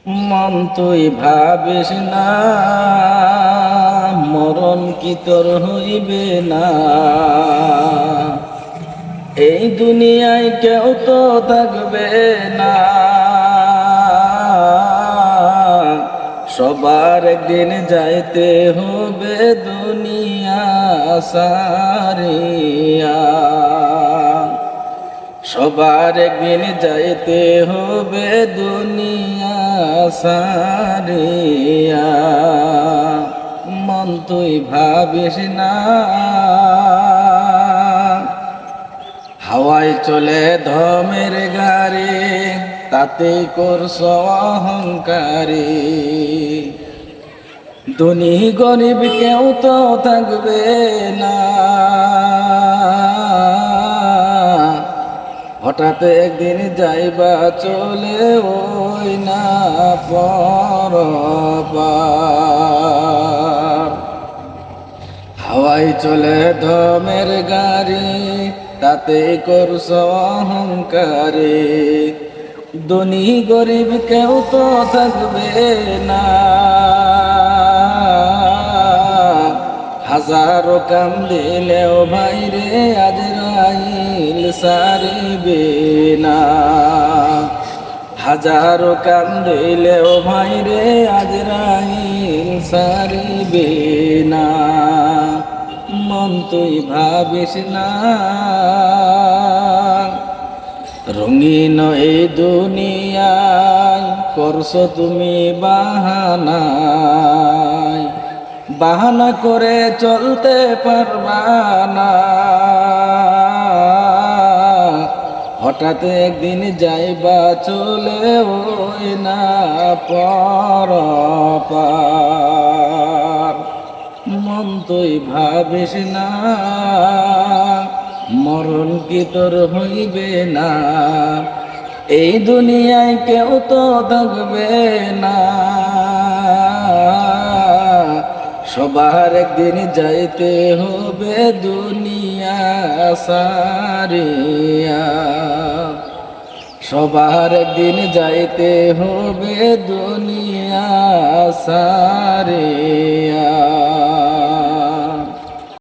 মন তুই ভাবিস না, মরণ কি তোর হইবে না। এই দুনিয়ায় কেউ তো থাকবে না, সবার একদিন যাইতে হবে দুনিয়া সারিয়া। সবার একদিন যাইতে হবে দুনিয়া সারিয়া। মন তুই ভাবিস না, হাওয়ায় চলে ধমের গাড়ি, তাতেই করছ অহংকারী। ধনী গরিব কেউ তো থাকবে না, হঠাৎ একদিন যাইবা চলে ওই না পরপার। হাওয়ায় চলে ধমের গাড়ি, তাতে করছ অহংকারে। ধনী গরিব কেউ তো থাকবে না, হাজারো কাম দিলেও ভাইরে আজরাইল সারিবে না। হাজারো কাম দিলেও ভাইরে আজরাইল সারিবে না। মন তুই ভাবিস না, রঙিন এই দুনিয়ায় করছো তুমি বাহানা। বাহানা করে চলতে পারবা না, হঠাৎ একদিন যাইবা চলে ওই না পরপার। মন তুই ভাবিস না, মরণ কি তোর হইবে না। এই দুনিয়ায় কেউ তো থাকবে না, সবার একদিন যাইতে হবে দুনিয়া সারিয়া। সবার একদিন যাইতে হবে দুনিয়া সারিয়া।